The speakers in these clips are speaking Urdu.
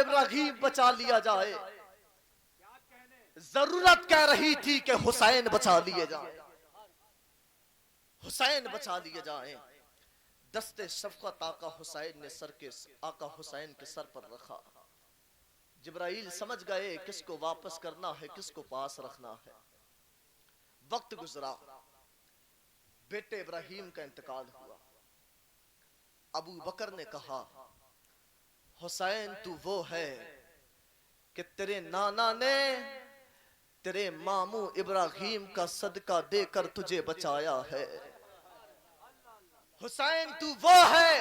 ابراہیم بچا لیا جائے، ضرورت کہہ رہی تھی کہ حسین بچا لیے جائیں، حسین بچا لیے جائیں۔ دست شفقت آقا حسین نے آقا حسین کے سر پر رکھا۔ جبرائیل سمجھ گئے کس کو واپس کرنا ہے، کس کو پاس رکھنا ہے۔ وقت گزرا، بیٹے ابراہیم کا انتقال ہوا۔ ابو بکر نے کہا حسین تو وہ ہے کہ تیرے نانا نے تیرے ماموں ابراہیم کا صدقہ دے کر تجھے بچایا ہے۔ حسین تو وہ ہے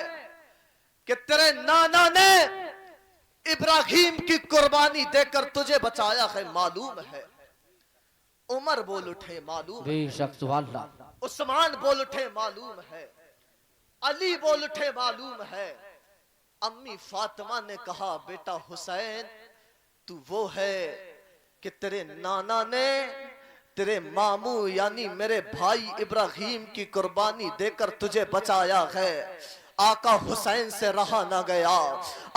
کہ تیرے نانا نے ابراہیم کی قربانی دے کر تجھے بچایا ہے۔ معلوم ہے عمر بول اٹھے، معلوم بے شک سبحان اللہ، عثمان بول اٹھے، معلوم ہے علی بول اٹھے، معلوم ہے۔ امی فاطمہ نے کہا بیٹا حسین تو وہ ہے کہ تیرے نانا نے تیرے ماموں یعنی میرے بھائی ابراہیم کی قربانی دے کر تجھے بچایا ہے۔ آقا حسین سے رہا نہ گیا،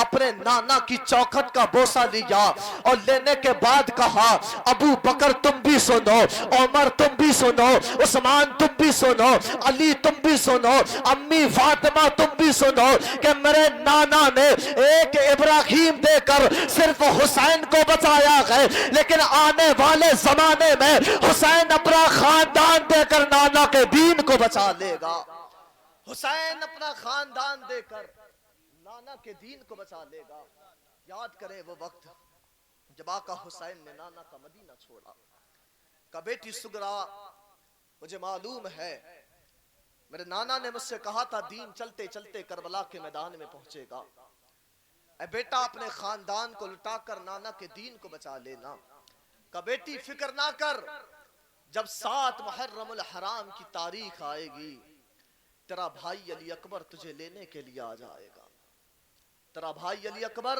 اپنے نانا کی چوکھٹ کا بوسہ لیا اور لینے کے بعد کہا ابو بکر تم بھی سنو، عمر تم بھی سنو، عثمان تم بھی سنو، علی تم بھی سنو، امی فاطمہ تم بھی سنو کہ میرے نانا نے ایک ابراہیم دے کر صرف حسین کو بچایا ہے، لیکن آنے والے زمانے میں حسین اپنا خاندان دے کر نانا کے دین کو بچا لے گا۔ حسین اپنا خاندان دے کر نانا کے دین کو بچا لے گا۔ یاد کریں وہ وقت جب آقا حسین نے نانا کا مدینہ چھوڑا۔ کہا بیٹی سگرا مجھے معلوم ہے میرے نانا نے مجھ سے کہا تھا دین چلتے چلتے کربلا کے میدان میں پہنچے گا، اے بیٹا اپنے خاندان کو لٹا کر نانا کے دین کو بچا لینا۔ کہا بیٹی فکر نہ کر، جب 7 محرم الحرام کی تاریخ آئے گی تیرا بھائی علی اکبر تجھے لینے کے لیے آ جائے گا، تیرا بھائی علی اکبر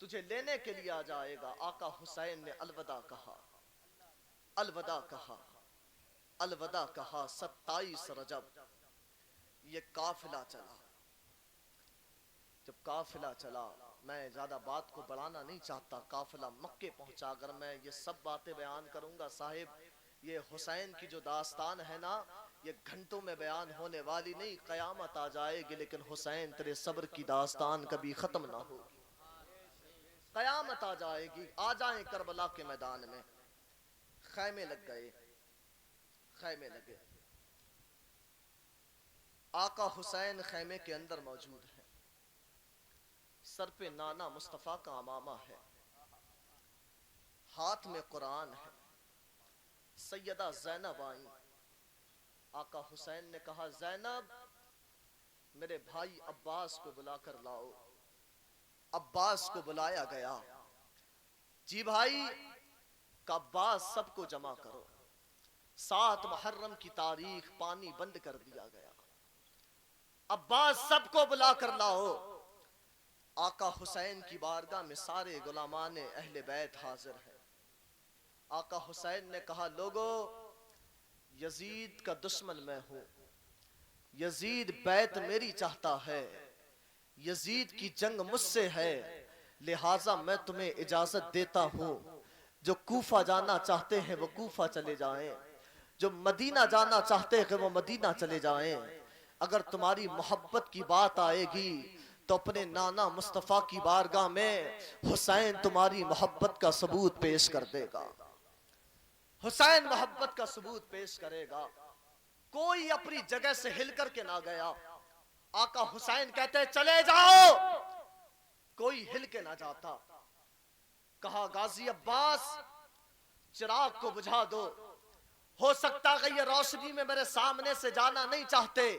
تجھے لینے کے لیے آ جائے گا۔ آقا حسین نے الوداع کہا، الوداع کہا، الوداع کہا۔ 27 رجب یہ قافلہ چلا۔ جب قافلہ چلا، میں زیادہ بات کو بڑھانا نہیں چاہتا، قافلہ مکے پہنچا۔ اگر میں یہ سب باتیں بیان کروں گا صاحب، یہ حسین کی جو داستان ہے نا یہ گھنٹوں میں بیان ہونے والی نہیں، قیامت آ جائے گی لیکن حسین تیرے صبر کی داستان کبھی ختم نہ ہوگی۔ قیامت آ جائے گی۔ آ جائیں کربلا کے میدان میں، خیمے لگ گئے، خیمے لگے۔ آقا حسین خیمے کے اندر موجود ہے، سر پہ نانا مصطفیٰ کا عمامہ ہے، ہاتھ میں قرآن ہے۔ سیدہ زینب آئیں، آقا حسین نے کہا زینب میرے بھائی عباس کو بلا کر لاؤ۔ عباس کو بلایا گیا۔ جی بھائی، کہ عباس سب کو جمع کرو۔ 7 محرم کی تاریخ پانی بند کر دیا گیا۔ عباس سب کو بلا کر لاؤ۔ آقا حسین کی بارگاہ میں سارے غلامان اہل بیت حاضر ہیں۔ آقا حسین نے کہا لوگو یزید کا دشمن میں ہوں، یزید بیت میری چاہتا ہے، یزید کی جنگ مجھ سے ہے، لہٰذا میں تمہیں اجازت دیتا ہوں جو کوفہ جانا چاہتے ہیں وہ کوفہ چلے جائیں، جو مدینہ جانا چاہتے ہیں وہ مدینہ چلے جائیں۔ اگر تمہاری محبت کی بات آئے گی تو اپنے نانا مصطفیٰ کی بارگاہ میں حسین تمہاری محبت کا ثبوت پیش کر دے گا، حسین محبت کا ثبوت پیش کرے گا۔ کوئی اپنی جگہ سے ہل کر کے نہ گیا۔ آقا حسین کہتے چلے جاؤ، کوئی ہل کے نہ جاتا۔ کہا غازی عباس چراغ کو بجھا دو، ہو سکتا ہے یہ روشنی میں میرے سامنے سے جانا نہیں چاہتے،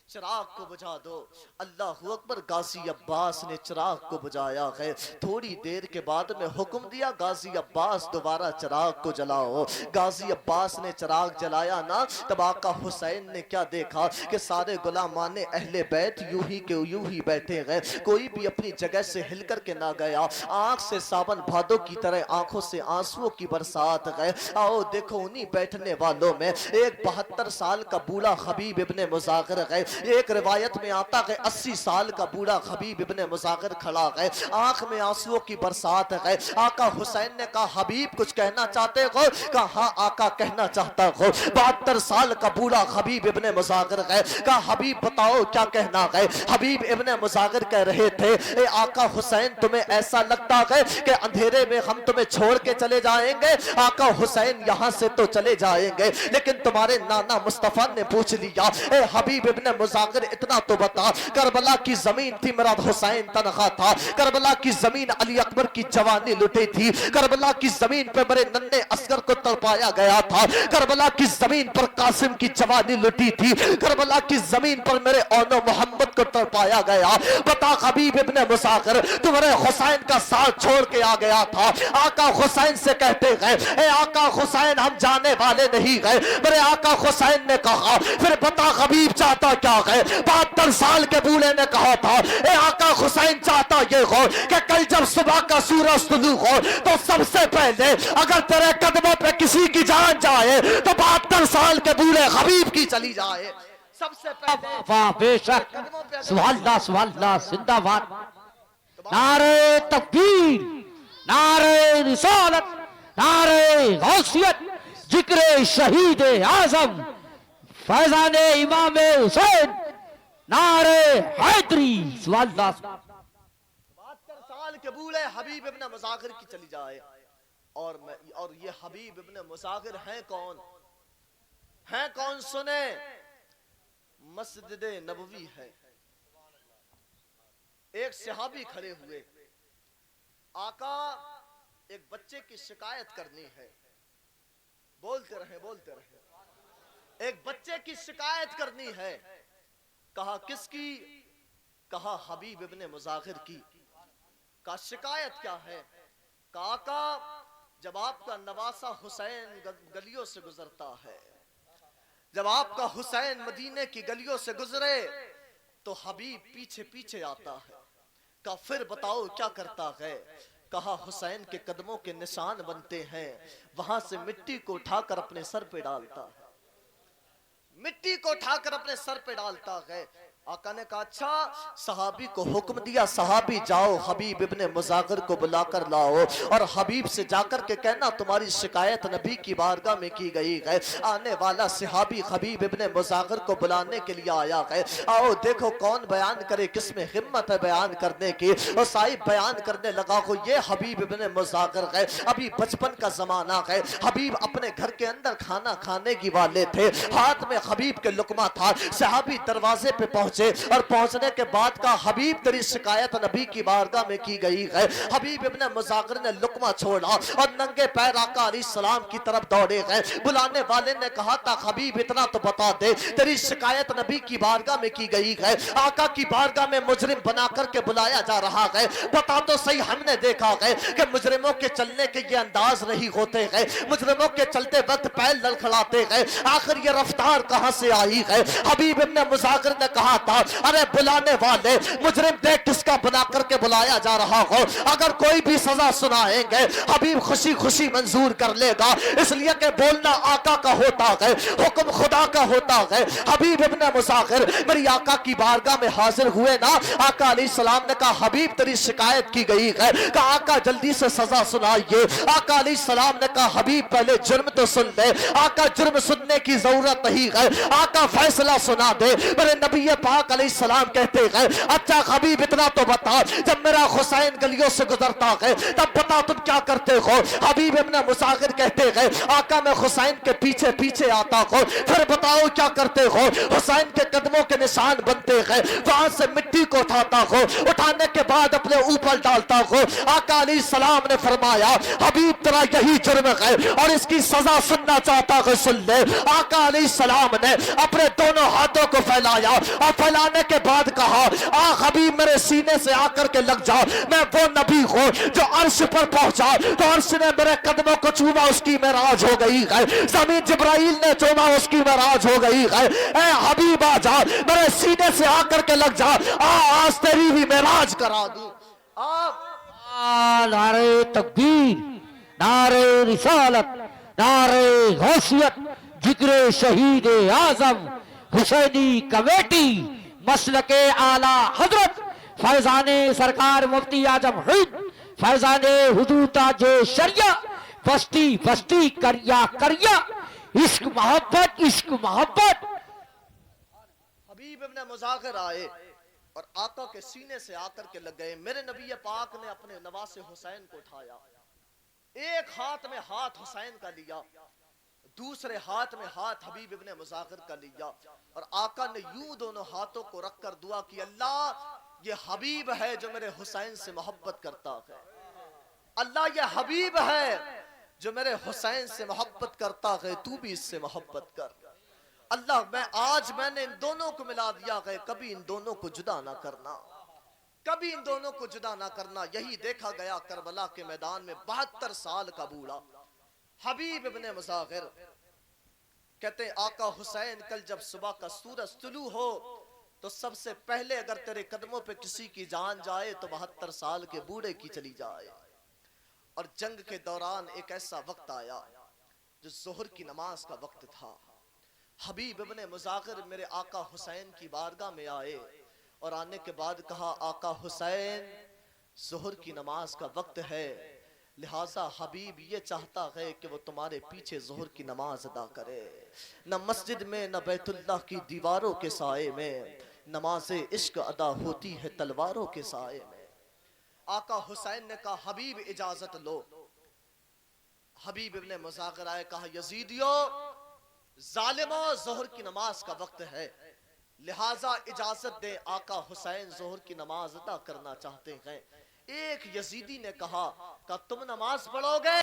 چراغ کو بجھا دو۔ اللہ اکبر، غازی عباس نے چراغ کو بجھایا ہے۔ تھوڑی دیر کے بعد میں حکم دیا غازی عباس دوبارہ چراغ کو جلاؤ۔ غازی عباس نے چراغ جلایا نا، تب آقا حسین نے کیا دیکھا کہ سارے غلامان اہل بیت یوں ہی بیٹھے گئے، کوئی بھی اپنی جگہ سے ہل کر کے نہ گیا۔ آنکھ سے ساون بھادو کی طرح آنکھوں سے آنسوؤں کی برسات گئے۔ آؤ دیکھو انہی بیٹھنے والوں میں ایک 72 سال کا بوڑھا حبیب ابن مظاہر گئے، ایک روایت میں آتا ہے 80 سال کا بوڑھا حبیب ابن مظاہر کھڑا ہے، آنکھ میں آنسوؤں کی برسات ہے۔ آقا حسین نے کہا حبیب کچھ کہنا چاہتے ہو؟ کہا ہاں آقا کہنا چاہتا ہو۔ 72 سال کا بوڑھا حبیب ابن مظاہر ہے، کہا حبیب بتاؤ کیا کہنا ہے؟ حبیب ابن مظاہر کہہ رہے تھے اے آقا حسین تمہیں ایسا لگتا ہے کہ اندھیرے میں ہم تمہیں چھوڑ کے چلے جائیں گے؟ آقا حسین یہاں سے تو چلے جائیں گے لیکن تمہارے نانا مصطفیٰ نے پوچھ لیا اے حبیب ابن مظاہر اتنا تو بتا، کربلا کی زمین تھی میرا حسین تنہا تھا، کربلا کی زمین علی اکبر کی جوانی لٹی تھی، کربلا کی زمین پہ میرے ننھے اصغر کو تڑپایا گیا تھا، کربلا کی زمین پر قاسم کی جوانی لٹی تھی، کربلا کی زمین پر میرے اونو محمد کو تڑپایا گیا، بتا حبیب ابن مظاہر تمہارے حسین کا ساتھ چھوڑ کے آ گیا تھا۔ آقا حسین سے کہتے گئے اے آقا حسین ہم جانے والے نہیں گئے۔ میرے آقا حسین نے کہا پھر بتا حبیب چاہتا کیا ہے؟ 72 سال کے بوڑھے نے کہا تھا اے آقا حسین چاہتا یہ ہو کہ کل جب صبح کا سورج طلوع ہو تو سب سے پہلے اگر تیرے قدموں پہ کسی کی جان جائے تو 72 سال کے بوڑھے حبیب کی چلی جائے۔ سب سے پہلے واہ بے شک، سبحان اللہ زندہ باد، نعرہ تکبیر، نعرہ رسالت، نعرہ غوثیت، ذکر شہید اعظم فیضان امام حسین، نعرہ حیدری، سبحان اللہ۔ 72 سال کے بوڑھے حبیب ابن مظاہر کی چلی جائے، اور یہ حبیب ابن مظاہر ہیں کون؟ ہیں کون سنے؟ مسجد نبوی ہے، ایک صحابی کھڑے ہوئے، آقا ایک بچے کی شکایت کرنی ہے، بولتے رہے ایک بچے کی شکایت کرنی ہے۔ کہا کس کی؟ کہا حبیب ابن مظاہر کی۔ کہا شکایت کیا ہے؟ کہا آقا جب آپ کا نواسہ حسین گلیوں سے گزرتا ہے، جب آپ کا حسین مدینے کی گلیوں سے گزرے تو حبیب پیچھے پیچھے آتا ہے۔ کہا پھر بتاؤ کیا کرتا ہے؟ کہا حسین کے قدموں کے نشان بنتے ہیں، وہاں سے مٹی کو اٹھا کر اپنے سر پہ ڈالتا ہے، مٹی کو اٹھا کر اپنے سر پہ ڈالتا ہے۔ آقا نے کہا اچھا، صحابی کو حکم دیا صحابی جاؤ حبیب ابن مظاہر کو بلا کر لاؤ اور حبیب سے جا کر کے کہنا تمہاری شکایت نبی کی بارگاہ میں کی گئی ہے۔ آنے والا صحابی حبیب ابن مظاہر کو بلانے کے لیے آیا ہے۔ آؤ دیکھو کون بیان کرے، کس میں ہمت ہے بیان کرنے کی۔ اور صاحب بیان کرنے لگا ہو یہ حبیب ابن مظاہر ہے، ابھی بچپن کا زمانہ ہے، حبیب اپنے گھر کے اندر کھانا کھانے کی والے تھے، ہاتھ میں حبیب کے لقمہ تھا، صحابی دروازے پہ پہنچے اور پہنچنے کے بعد کہا حبیب تیری شکایت نبی کی بارگاہ میں کی گئی ہے۔ حبیب ابن مظاہر نے لقمہ چھوڑا اور ننگے پیر آقا علیہ السلام کی طرف دوڑے گئے۔ بلانے والے نے کہا تھا حبیب اتنا تو بتا دے تیری شکایت نبی کی بارگاہ میں کی گئی ہے، آقا کی بارگاہ میں مجرم بنا کر کے بلایا جا رہا ہے، بتا تو صحیح ہم نے دیکھا ہے کہ مجرموں کے چلنے کے یہ انداز نہیں ہوتے ہیں، مجرموں کے چلتے وقت پیر لڑکھڑاتے ہیں، آخر یہ رفتار کہاں سے آئی ہے؟ حبیب ابن مظاہر نے کہا تھا ارے بلانے والے مجرم دیکھ کس کا بنا کر کے بلایا جا رہا ہو، اگر کوئی بھی سزا سنائیں گے حبیب خوشی خوشی منظور کر لے گا، اس لیے کہ بولنا آقا کا ہوتا ہے، حکم خدا کا ہوتا ہے۔ حبیب ابن مظاہر میری آقا کی بارگاہ میں حاضر ہوئے نا، آقا علیہ السلام نے کہا حبیب تیری شکایت کی گئی ہے، کہا آقا جلدی سے سزا سنائیے۔ آقا علیہ السلام نے کہا حبیب پہلے جرم تو سن لے۔ آقا جرم سننے کی ضرورت نہیں ہے، آقا فیصلہ سنا دے۔ میرے نبی پاک علیہ السلام کہتے ہیں اچھا حبیب اتنا تو بتا جب میرا حسین گلیوں سے گزرتا ہے تب بتا تم کیا کرتے ہو؟ حبیب ابن مظاہر کہتے ہیں آقا میں حسین کے پیچھے پیچھے آتا ہوں، پھر بتاؤ کیا کرتے ہو؟ حسین کے قدموں کے نشان بنتے ہیں، وہاں سے مٹی کو اٹھاتا ہوں، اٹھانے کے بعد اپنے اوپر ڈالتا ہوں۔ آقا علیہ السلام نے فرمایا حبیب تیرا یہی جرم ہے اور اس کی سزا سننا چاہتا ہے سن لے۔ آقا علیہ السلام نے اپنے دونوں ہاتھوں کو پھیلایا اور پھیلانے کے بعد کہا آ حبیب میرے سینے سے آ کر کے لگ جا، میں وہ نبی ہوں جو عرش پر پہنچا تو عرش نے میرے قدموں کو چوما، اس کی معراج ہو گئی ہے، زمین جبرائیل نے چوما، اس کی معراج ہو گئی ہے۔ اے حبیب آ جا میرے سینے سے آ کر کے لگ جا، آج تیری بھی معراج کرا دوں۔ نعرہ تکبیر، نعرہ رسالت، نعرہ غوثیت، ذکر شہید اعظم حسینی کمیٹی مسلک اعلی حضرت فیضان سرکار مفتی اعظم ہند فیضان حضور تاج شریعہ بستی بستی کریا کریا عشق محبت عشق محبت. حبیب ابن مظاہر آئے اور آقا کے سینے سے آ کر کے لگ گئے. میرے نبی پاک نے اپنے نواسے حسین کو اٹھایا, ایک ہاتھ میں ہاتھ حسین کا لیا, دوسرے ہاتھ میں ہاتھ حبیب ابن مظاہر کا لیا, اور آقا نے یوں دونوں ہاتھوں کو رکھ کر دعا کی, اللہ یہ حبیب ہے جو میرے حسین سے محبت کرتا ہے, اللہ یہ حبیب ہے جو میرے حسین سے محبت کرتا ہے, تو بھی اس سے محبت کر. اللہ آج میں نے ان دونوں کو ملا دیا ہے, کبھی ان دونوں کو جدا نہ کرنا, کبھی ان دونوں کو جدا نہ کرنا. یہی دیکھا گیا کربلا کے میدان میں 72 سال کا بوڑھا حبیب ابن مظاہر کہتے ہیں آقا حسین کل جب صبح کا سورج طلوع ہو تو سب سے پہلے اگر تیرے قدموں پہ کسی کی جان جائے تو 72 سال کے بوڑھے کی چلی جائے. اور جنگ کے دوران ایک ایسا وقت آیا جو ظہر کی نماز کا وقت تھا. حبیب ابن مظاہر میرے آقا حسین کی بارگاہ میں آئے اور آنے کے بعد کہا آقا حسین ظہر کی نماز کا وقت ہے, لہٰذا حبیب یہ چاہتا ہے کہ وہ تمہارے پیچھے ظہر کی نماز ادا کرے. نہ مسجد میں نہ بیت اللہ کی دیواروں کے سائے میں نماز عشق ادا ہوتی ہے تلواروں کے سائے میں. آقا حسین نے کہا حبیب اجازت لو. حبیب ابن مظاہر آئے, کہا یزیدیو ظالموں ظہر کی نماز کا وقت ہے, لہٰذا اجازت دے. آقا حسین ظہر کی نماز ادا کرنا چاہتے ہیں. ایک یزیدی نے کہا تم نماز پڑھو گے